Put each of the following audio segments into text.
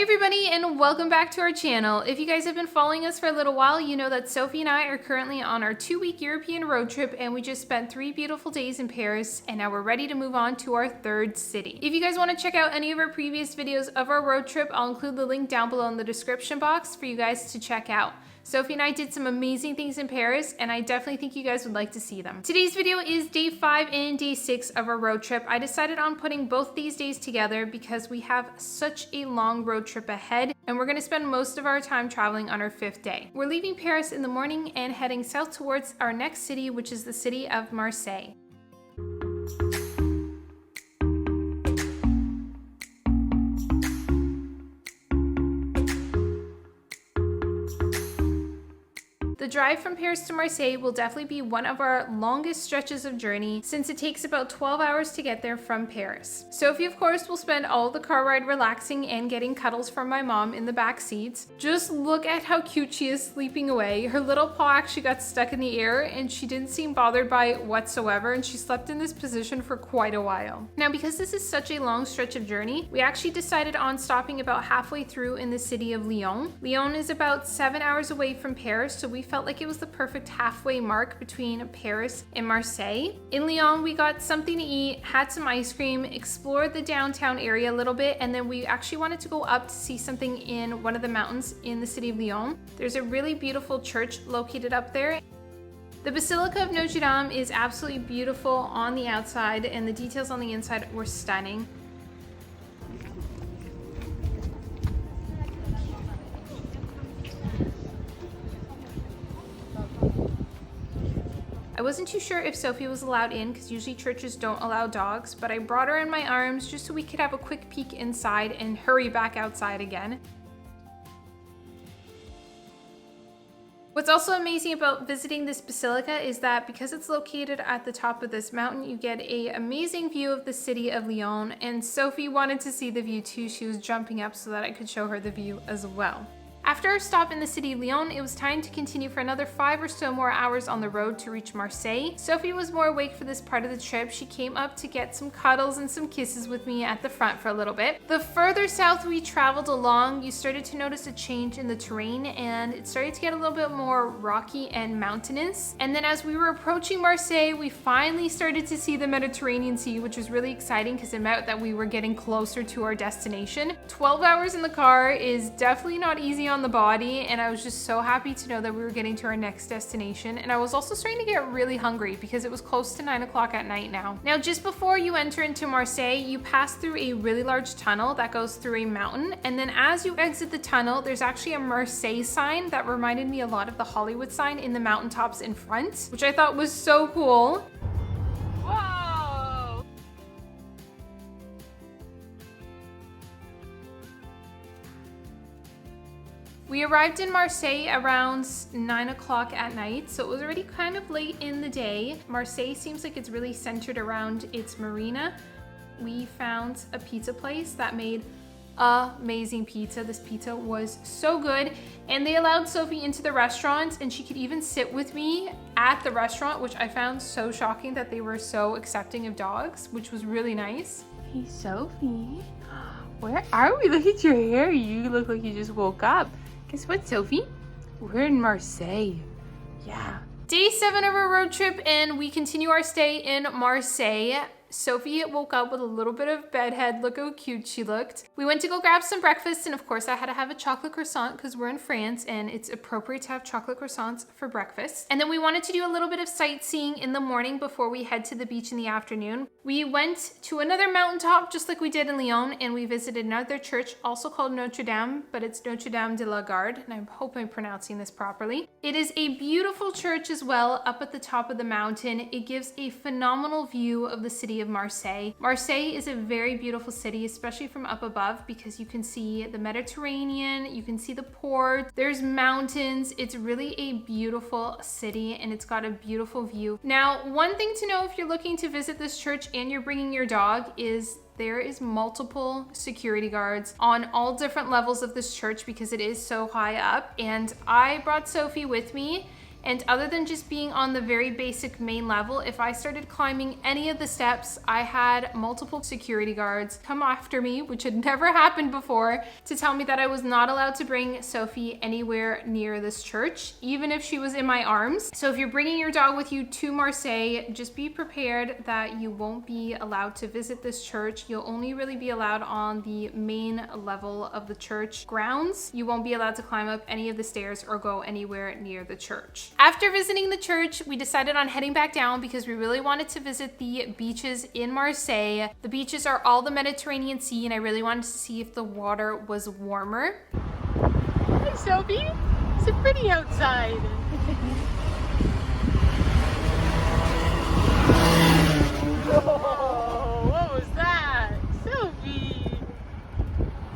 Hey everybody, and welcome back to our channel. If you guys have been following us for a little while, you know that Sophie and I are currently on our 2-week European road trip, and we just spent 3 beautiful days in Paris, and now we're ready to move on to our 3rd city. If you guys want to check out any of our previous videos of our road trip, I'll include the link down below in the description box for you guys to check out. Sophie and I did some amazing things in Paris, and I definitely think you guys would like to see them. Today's video is day 5 and day 6 of our road trip. I decided on putting both these days together because we have such a long road trip ahead, and we're going to spend most of our time traveling on our 5th day. We're leaving Paris in the morning and heading south towards our next city, which is the city of Marseille. The drive from Paris to Marseille will definitely be one of our longest stretches of journey since it takes about 12 hours to get there from Paris. Sophie, of course, will spend all the car ride relaxing and getting cuddles from my mom in the back seats. Just look at how cute she is sleeping away. Her little paw actually got stuck in the air and she didn't seem bothered by it whatsoever, and she slept in this position for quite a while. Now, because this is such a long stretch of journey, we actually decided on stopping about halfway through in the city of Lyon. Lyon is about 7 hours away from Paris, so we felt like it was the perfect halfway mark between Paris and Marseille. In Lyon, we got something to eat, had some ice cream, explored the downtown area a little bit, and then we actually wanted to go up to see something in one of the mountains in the city of Lyon. There's a really beautiful church located up there. The Basilica of Notre Dame is absolutely beautiful on the outside, and the details on the inside were stunning. I wasn't too sure if Sophie was allowed in because usually churches don't allow dogs, but I brought her in my arms just so we could have a quick peek inside and hurry back outside again. What's also amazing about visiting this basilica is that because it's located at the top of this mountain, you get an amazing view of the city of Lyon, and Sophie wanted to see the view too. She was jumping up so that I could show her the view as well. After our stop in the city of Lyon, it was time to continue for another 5 or so more hours on the road to reach Marseille. Sophie was more awake for this part of the trip. She came up to get some cuddles and some kisses with me at the front for a little bit. The further south we traveled along, you started to notice a change in the terrain, and it started to get a little bit more rocky and mountainous. And then as we were approaching Marseille, we finally started to see the Mediterranean Sea, which was really exciting because it meant that we were getting closer to our destination. 12 hours in the car is definitely not easy on the body, and I was just so happy to know that we were getting to our next destination. And I was also starting to get really hungry because it was close to 9 o'clock at night now. Now, just before you enter into Marseille, you pass through a really large tunnel that goes through a mountain, and then as you exit the tunnel, there's actually a Marseille sign that reminded me a lot of the Hollywood sign in the mountaintops in front, which I thought was so cool. We arrived in Marseille around 9 o'clock at night, so it was already kind of late in the day. Marseille seems like it's really centered around its marina. We found a pizza place that made amazing pizza. This pizza was so good, and they allowed Sophie into the restaurant, and she could even sit with me at the restaurant, which I found so shocking that they were so accepting of dogs, which was really nice. Hey Sophie, where are we? Look at your hair. You look like you just woke up. Guess what, Sophie? We're in Marseille. Yeah. Day 7 of our road trip, and we continue our stay in Marseille. Sophie woke up with a little bit of bedhead. Look how cute she looked. We went to go grab some breakfast, and of course I had to have a chocolate croissant because we're in France and it's appropriate to have chocolate croissants for breakfast. And then we wanted to do a little bit of sightseeing in the morning before we head to the beach in the afternoon. We went to another mountaintop just like we did in Lyon, and we visited another church also called Notre Dame, but it's Notre Dame de la Garde, and I hope I'm pronouncing this properly. It is a beautiful church as well up at the top of the mountain. It gives a phenomenal view of the city of Marseille. Marseille is a very beautiful city, especially from up above, because you can see the Mediterranean, you can see the port, there's mountains. It's really a beautiful city, and it's got a beautiful view. Now, one thing to know if you're looking to visit this church and you're bringing your dog is there is multiple security guards on all different levels of this church because it is so high up. And I brought Sophie with me, And other than just being on the very basic main level, if I started climbing any of the steps, I had multiple security guards come after me, which had never happened before, to tell me that I was not allowed to bring Sophie anywhere near this church, even if she was in my arms. So if you're bringing your dog with you to Marseille, just be prepared that you won't be allowed to visit this church. You'll only really be allowed on the main level of the church grounds. You won't be allowed to climb up any of the stairs or go anywhere near the church. After visiting the church, we decided on heading back down because we really wanted to visit the beaches in Marseille. The beaches are all the Mediterranean Sea, and I really wanted to see if the water was warmer. Hi Sophie, it's so pretty outside. Oh, what was that? Sophie!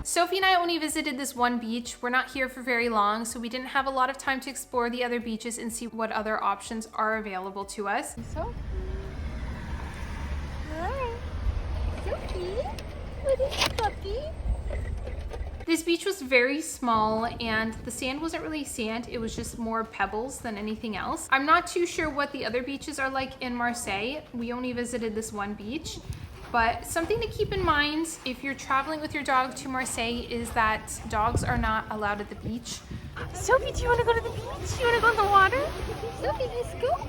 Sophie and I only visited this one beach. We're not here for very long, so we didn't have a lot of time to explore the other beaches and see what other options are available to us. So? Hi. Sophie? What is it, puppy? This beach was very small and the sand wasn't really sand, it was just more pebbles than anything else. I'm not too sure what the other beaches are like in Marseille. We only visited this one beach. But something to keep in mind if you're traveling with your dog to Marseille is that dogs are not allowed at the beach. Sophie, do you want to go to the beach? You want to go in the water? Sophie, let's go.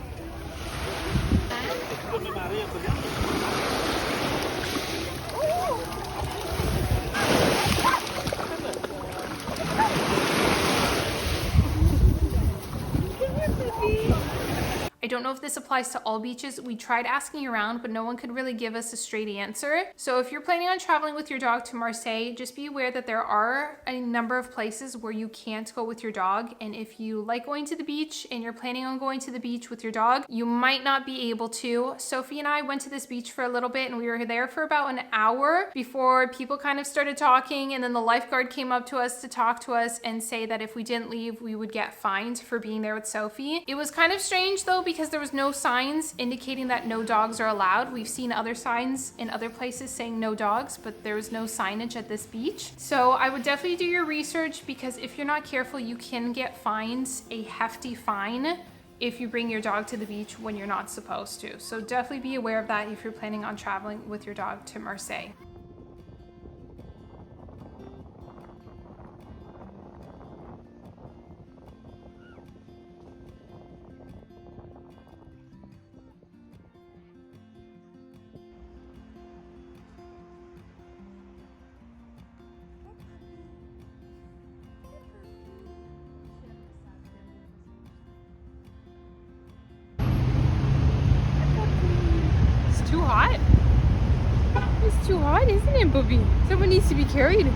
I don't know if this applies to all beaches. We tried asking around, but no one could really give us a straight answer. So if you're planning on traveling with your dog to Marseille, just be aware that there are a number of places where you can't go with your dog. And if you like going to the beach and you're planning on going to the beach with your dog, you might not be able to. Sophie and I went to this beach for a little bit and we were there for about an hour before people kind of started talking, and then the lifeguard came up to us to talk to us and say that if we didn't leave, we would get fined for being there with Sophie. It was kind of strange though, because there was no signs indicating that no dogs are allowed. We've seen other signs in other places saying no dogs, but there was no signage at this beach. So I would definitely do your research, because if you're not careful, you can get fined a hefty fine if you bring your dog to the beach when you're not supposed to. So definitely be aware of that if you're planning on traveling with your dog to Marseille. Too hot? It's too hot, isn't it, Booby? Someone needs to be carried.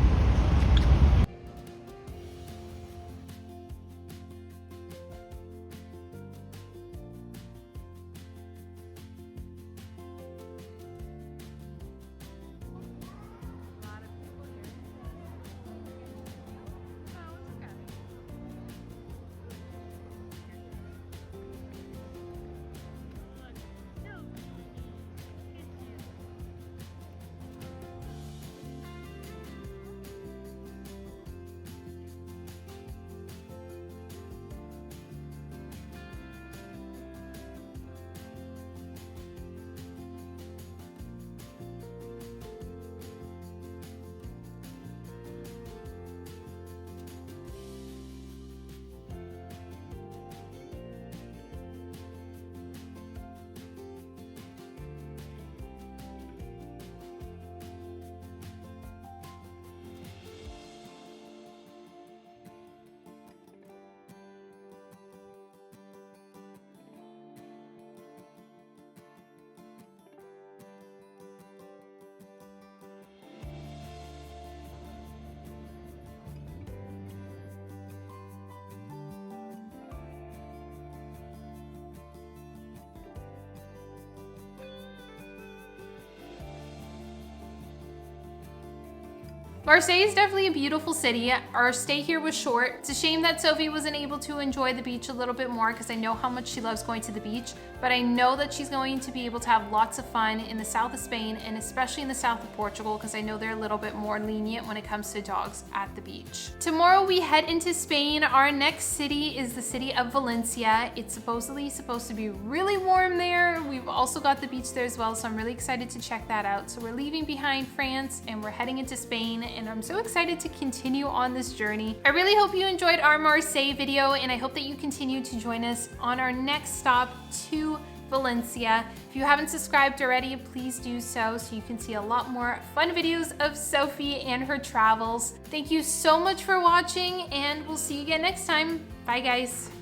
Marseille is definitely a beautiful city. Our stay here was short. It's a shame that Sophie wasn't able to enjoy the beach a little bit more because I know how much she loves going to the beach, but I know that she's going to be able to have lots of fun in the south of Spain and especially in the south of Portugal because I know they're a little bit more lenient when it comes to dogs at the beach. Tomorrow we head into Spain. Our next city is the city of Valencia. It's supposedly supposed to be really warm there. We've also got the beach there as well, so I'm really excited to check that out. So we're leaving behind France and we're heading into Spain, and I'm so excited to continue on this journey. I really hope you enjoyed our Marseille video, and I hope that you continue to join us on our next stop to Valencia. If you haven't subscribed already, please do so you can see a lot more fun videos of Sophie and her travels. Thank you so much for watching, and we'll see you again next time. Bye guys.